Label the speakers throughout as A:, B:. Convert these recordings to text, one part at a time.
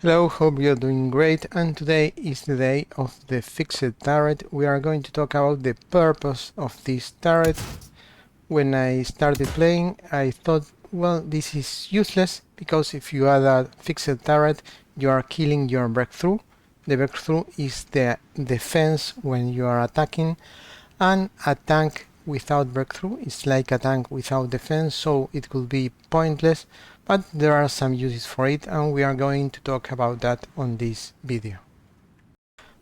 A: Hello, hope you're doing great, and today is the day of the fixed turret. We are going to talk about the purpose of this turret. When I started playing, I thought, well, this is useless, because if you add a fixed turret, you are killing your breakthrough. The breakthrough is the defense when you are attacking, and a tank without breakthrough is like a tank without defense, so it could be pointless, but there are some uses for it, and we are going to talk about that on this video.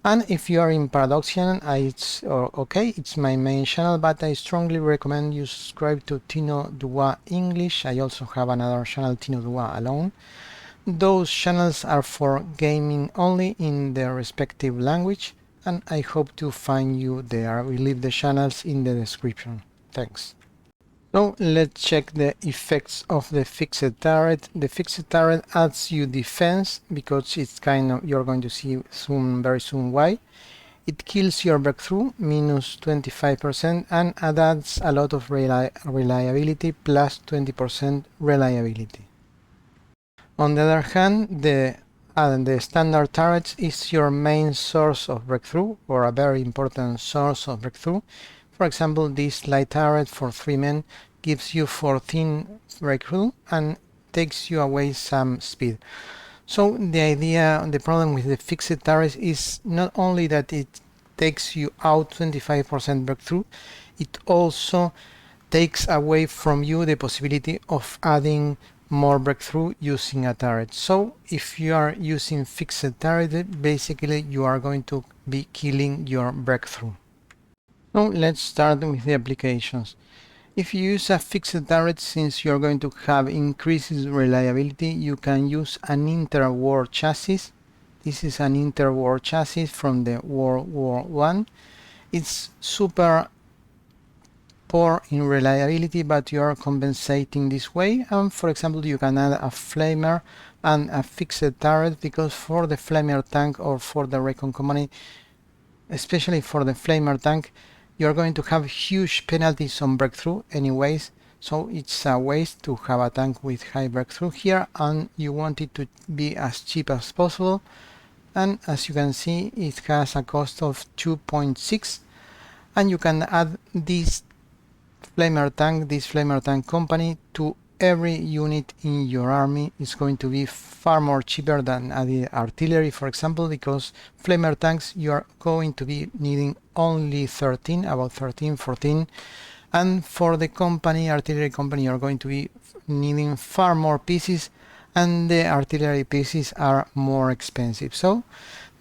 A: And if you are in Paradoxian, it's okay, it's my main channel, but I strongly recommend you subscribe to TinoDubois English. I also have another channel, TinoDubois Alone. Those channels are for gaming only in their respective language, and I hope to find you there. I will leave the channels in the description. Thanks. So let's check the effects of the fixed turret. The fixed turret adds you defense, because it's you're going to see very soon why. It kills your breakthrough, minus 25%, and adds a lot of reliability, plus 20% reliability. On the other hand, the standard turret is your main source of breakthrough, or a very important source of breakthrough. For example, this light turret for 3 men gives you 14 breakthrough and takes you away some speed. So the problem with the fixed turret is not only that it takes you out 25% breakthrough, it also takes away from you the possibility of adding more breakthrough using a turret. So if you are using fixed turret, basically you are going to be killing your breakthrough. So let's start with the applications. If you use a fixed turret, since you're going to have increased reliability, you can use an interwar chassis. This is an interwar chassis from the World War I. It's super poor in reliability, but you are compensating this way. And for example, you can add a flammer and a fixed turret, because for the flammer tank or for the recon company, especially for the flammer tank, you're going to have huge penalties on breakthrough anyways, so it's a waste to have a tank with high breakthrough here, and you want it to be as cheap as possible. And as you can see, it has a cost of 2.6, and you can add this flammer tank company to every unit in your army. Is going to be far more cheaper than the artillery, for example, because flamer tanks you are going to be needing only 13, about 13, 14, and for the artillery company, you're going to be needing far more pieces, and the artillery pieces are more expensive. So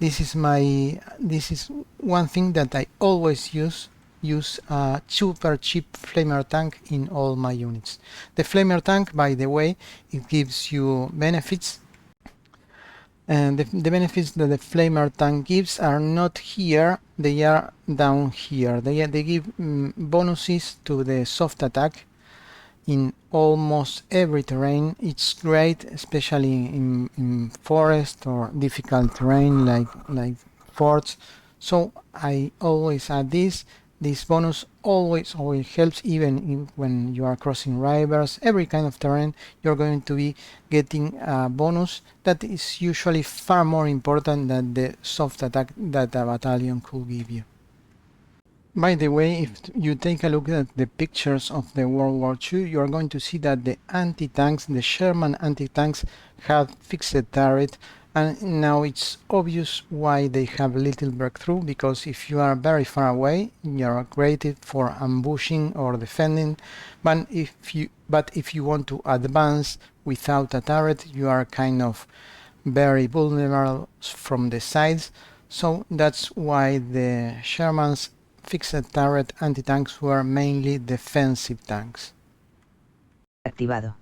A: this is one thing that I always use a super cheap flamer tank in all my units. The flamer tank, by the way, it gives you benefits, and the benefits that the flamer tank gives are not here, they are down here. They give bonuses to the soft attack in almost every terrain. It's great, especially in forest or difficult terrain like forts. So I always add this. This bonus always helps, even when you are crossing rivers, every kind of terrain, you're going to be getting a bonus that is usually far more important than the soft attack that a battalion could give you. By the way, if you take a look at the pictures of the World War II, you are going to see that the anti-tanks, the Sherman anti-tanks, have fixed turret, and now it's obvious why they have little breakthrough, because if you are very far away, you are created for ambushing or defending, but if you want to advance without a turret, you are kind of very vulnerable from the sides. So that's why the Sherman's fixed turret anti-tanks were mainly defensive tanks.
B: Activado.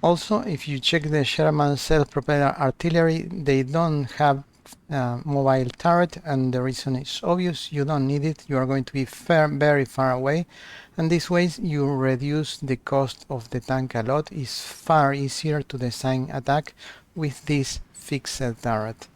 A: Also, if you check the Sherman self-propelled artillery, they don't have mobile turret, and the reason is obvious: you don't need it. You are going to be very far away, and this way you reduce the cost of the tank a lot. It's far easier to design attack with this fixed turret.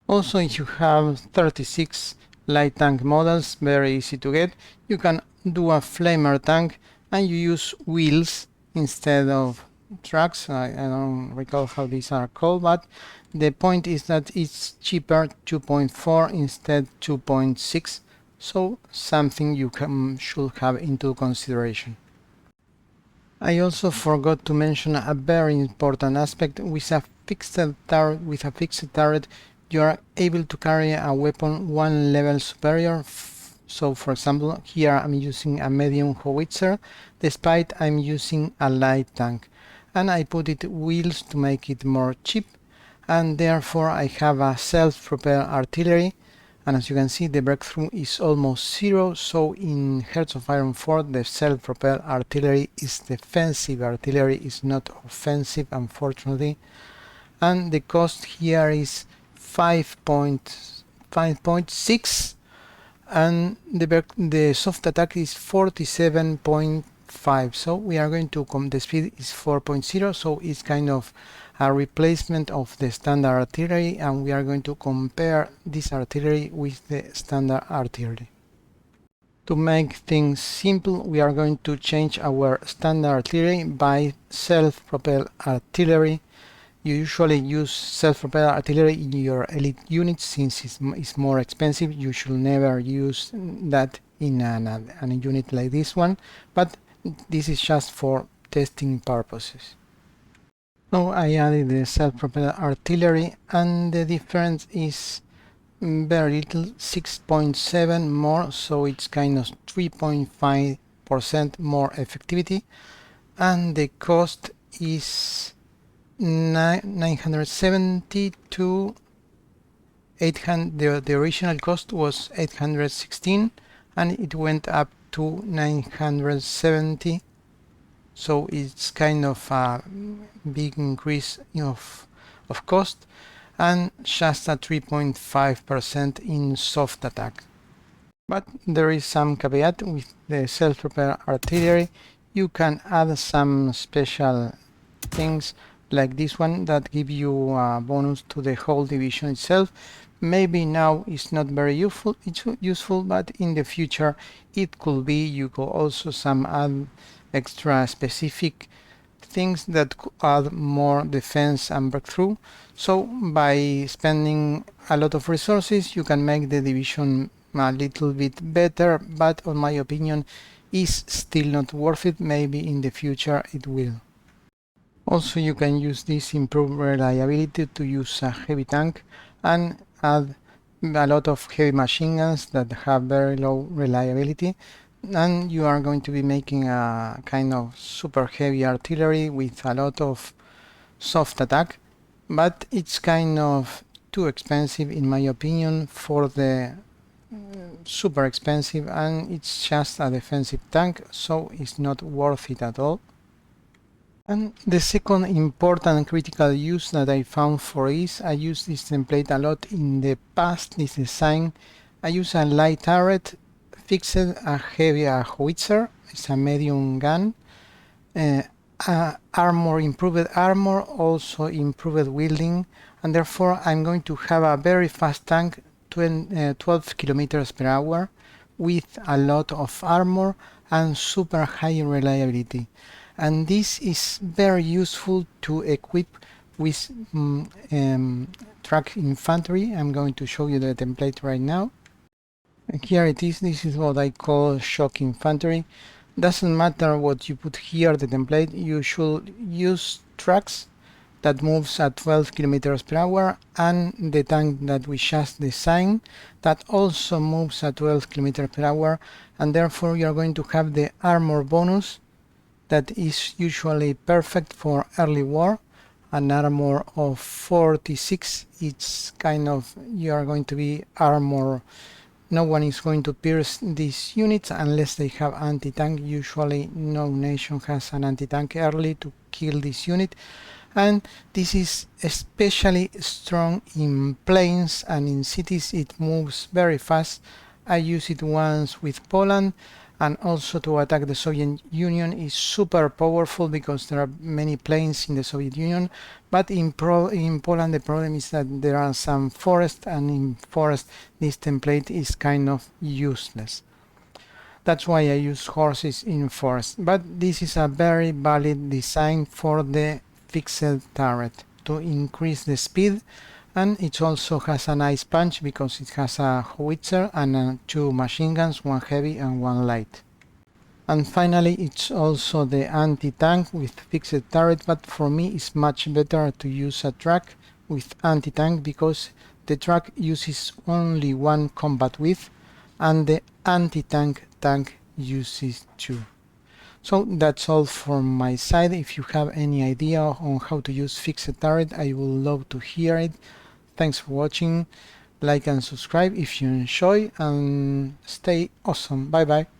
A: Also, if you have 36 light tank models, very easy to get, you can do a flamer tank and you use wheels instead of trucks. I don't recall how these are called, but the point is that it's cheaper 2.4 instead 2.6, so something you should have into consideration. I also forgot to mention a very important aspect. With a fixed turret, you are able to carry a weapon one level superior. So for example, here I'm using a medium howitzer, despite I'm using a light tank. And I put it wheels to make it more cheap, and therefore I have a self-propelled artillery, and as you can see the breakthrough is almost zero. So in Hearts of Iron 4 the self-propelled artillery is defensive artillery, is not offensive, unfortunately, and the cost here is 5.6, and the soft attack is 47.5. so we are going to the speed is 4.0, so it's kind of a replacement of the standard artillery, and we are going to compare this artillery with the standard artillery. To make things simple, we are going to change our standard artillery by self-propelled artillery. You usually use self-propelled artillery in your elite units since it's more expensive. You should never use that in a unit like this one, but this is just for testing purposes. Now I added the self-propelled artillery, and the difference is very little, 6.7 more, so it's kind of 3.5% more effectivity, and the cost is 970 to 800. The original cost was 816 and it went up to 970, so it's kind of a big increase of cost, and just a 3.5% in soft attack. But there is some caveat with the self-propelled artillery. You can add some special things like this one that give you a bonus to the whole division itself. Maybe now it's not very useful, but in the future it could be. You could also add extra specific things that could add more defense and breakthrough. So by spending a lot of resources you can make the division a little bit better, but in my opinion is still not worth it. Maybe in the future it will. Also, you can use this improved reliability to use a heavy tank and add a lot of heavy machine guns that have very low reliability, and you are going to be making a kind of super heavy artillery with a lot of soft attack, but it's kind of too expensive in my opinion for the super expensive, and it's just a defensive tank, so it's not worth it at all. And the second important critical use that I found for is, I use this template a lot in the past, this design. I use a light turret, fixed a heavy howitzer, it's a medium gun, improved armor, also improved wielding, and therefore I'm going to have a very fast tank, 12 kilometers per hour, with a lot of armor and super high reliability. And this is very useful to equip with truck infantry. I'm going to show you the template right now. And here it is. This is what I call shock infantry. Doesn't matter what you put here, the template. You should use trucks that moves at 12 kilometers per hour, and the tank that we just designed that also moves at 12 kilometers per hour, and therefore you are going to have the armor bonus that is usually perfect for early war. An armor of 46, it's kind of, you are going to be armor, no one is going to pierce these units unless they have anti-tank. Usually no nation has an anti-tank early to kill this unit, and this is especially strong in plains, and in cities it moves very fast. I use it once with Poland, and also to attack the Soviet Union is super powerful because there are many plains in the Soviet Union, but in Poland the problem is that there are some forests, and in forest this template is kind of useless. That's why I use horses in forest, but this is a very valid design for the fixed turret to increase the speed, and it also has a nice punch because it has a howitzer and two machine guns, one heavy and one light. And finally, it's also the anti-tank with fixed turret, but for me it's much better to use a truck with anti-tank because the truck uses only one combat width and the anti-tank tank uses two. So that's all from my side. If you have any idea on how to use fixed turret, I would love to hear it. Thanks for watching. Like and subscribe if you enjoy, and stay awesome. Bye bye.